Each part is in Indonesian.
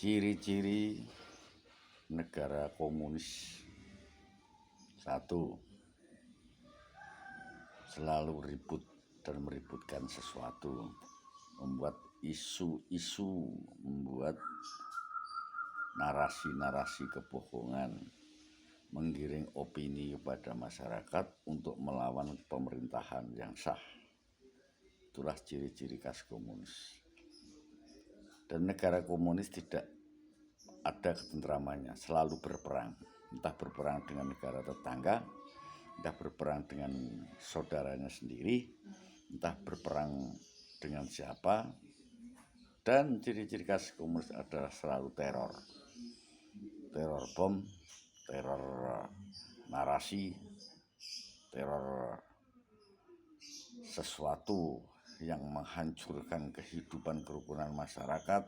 Ciri-ciri negara komunis. 1. Selalu ribut dan meributkan sesuatu, membuat isu-isu, membuat narasi-narasi kebohongan, menggiring opini kepada masyarakat untuk melawan pemerintahan yang sah. Itulah ciri-ciri khas komunis. Dan negara komunis tidak ada ketentramannya, selalu berperang. Entah berperang dengan negara tetangga, entah berperang dengan saudaranya sendiri, entah berperang dengan siapa. Dan ciri-ciri khas komunis adalah selalu teror. Teror bom, teror narasi, teror sesuatu yang menghancurkan kehidupan kerukunan masyarakat,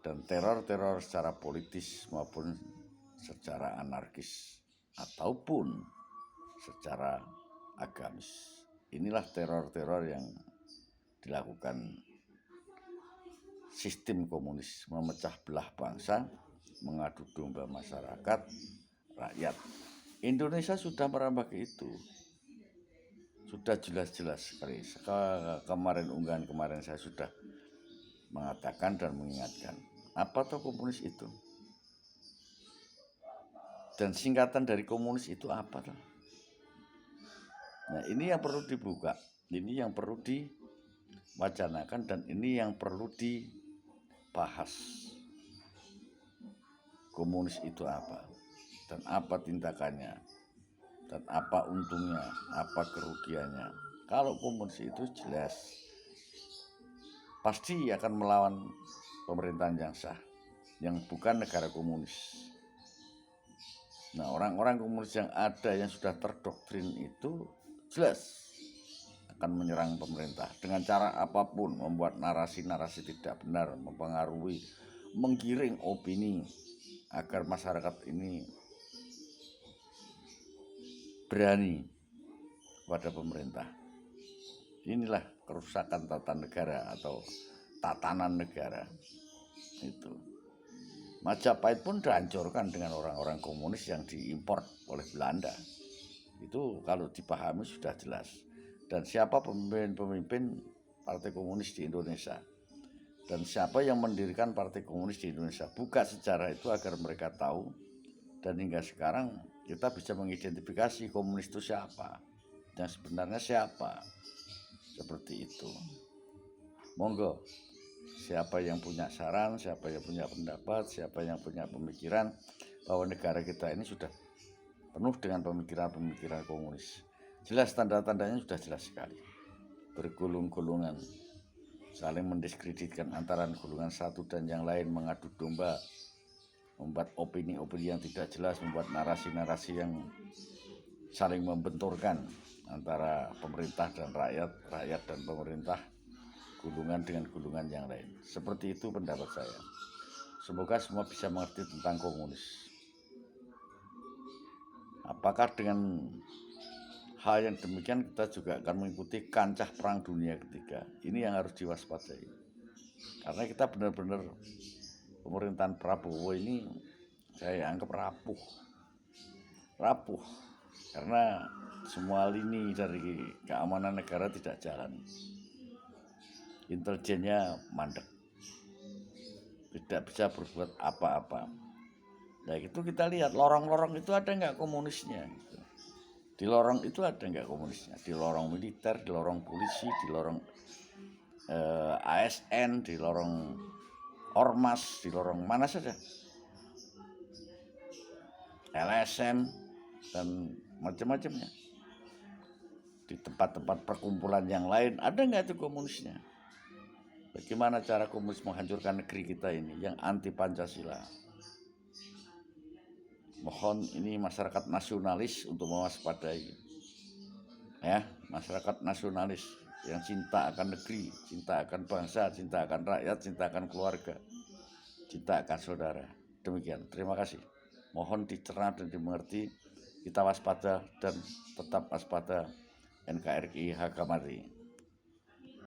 dan teror-teror secara politis maupun secara anarkis ataupun secara agamis. Inilah teror-teror yang dilakukan sistem komunis, memecah belah bangsa, mengadu domba masyarakat, rakyat. Indonesia sudah merambah ke itu. Sudah jelas-jelas sekali. Kemarin unggahan kemarin saya sudah mengatakan dan mengingatkan. Apa tuh komunis itu? Dan singkatan dari komunis itu apa tuh? Nah, ini yang perlu dibuka, ini yang perlu diwacanakan, dan ini yang perlu dibahas. Komunis itu apa? Dan apa tindakannya? Dan apa untungnya? Apa kerugiannya? Kalau komunis itu jelas pasti akan melawan pemerintahan yang sah, yang bukan negara komunis. Nah, orang-orang komunis yang ada yang sudah terdoktrin itu jelas akan menyerang pemerintah dengan cara apapun, membuat narasi-narasi tidak benar, mempengaruhi, menggiring opini agar masyarakat ini berani pada pemerintah. Inilah kerusakan tata negara atau tatanan negara itu. Majapahit pun dihancurkan dengan orang-orang komunis yang diimpor oleh Belanda. Itu kalau dipahami sudah jelas. Dan siapa pemimpin Partai Komunis di Indonesia, dan siapa yang mendirikan Partai Komunis di Indonesia. Buka sejarah itu agar mereka tahu, dan hingga sekarang kita bisa mengidentifikasi komunis itu siapa, dan sebenarnya siapa. Seperti itu. Monggo, siapa yang punya saran, siapa yang punya pendapat, siapa yang punya pemikiran bahwa negara kita ini sudah penuh dengan pemikiran-pemikiran komunis. Jelas tanda-tandanya sudah jelas sekali. Bergulung-gulungan, saling mendiskreditkan antara golongan satu dan yang lain, mengadu domba, membuat opini-opini yang tidak jelas, membuat narasi-narasi yang saling membenturkan antara pemerintah dan rakyat, rakyat dan pemerintah, gulungan dengan gulungan yang lain. Seperti itu pendapat saya. Semoga semua bisa mengerti tentang komunis. Apakah dengan hal yang demikian kita juga akan mengikuti kancah perang dunia ketiga? Ini yang harus diwaspadai. Karena kita benar-benar pemerintahan Prabowo ini saya anggap rapuh. Karena semua lini dari keamanan negara tidak jalan. Intelijennya mandek, tidak bisa berbuat apa-apa. Nah, itu kita lihat lorong-lorong itu ada nggak komunisnya gitu. Di lorong itu ada nggak komunisnya? Di lorong militer, di lorong polisi, di lorong ASN, di lorong ormas, di lorong mana saja, LSM dan macam-macamnya. Di tempat-tempat perkumpulan yang lain ada nggak itu komunisnya? Bagaimana cara komunis menghancurkan negeri kita ini yang anti Pancasila? Mohon ini masyarakat nasionalis untuk mewaspadai, ya, masyarakat nasionalis yang cinta akan negeri, cinta akan bangsa, cinta akan rakyat, cinta akan keluarga, cinta akan saudara. Demikian, terima kasih. Mohon dicerna dan dimengerti. Kita waspada dan tetap waspada. NKRI harga mati.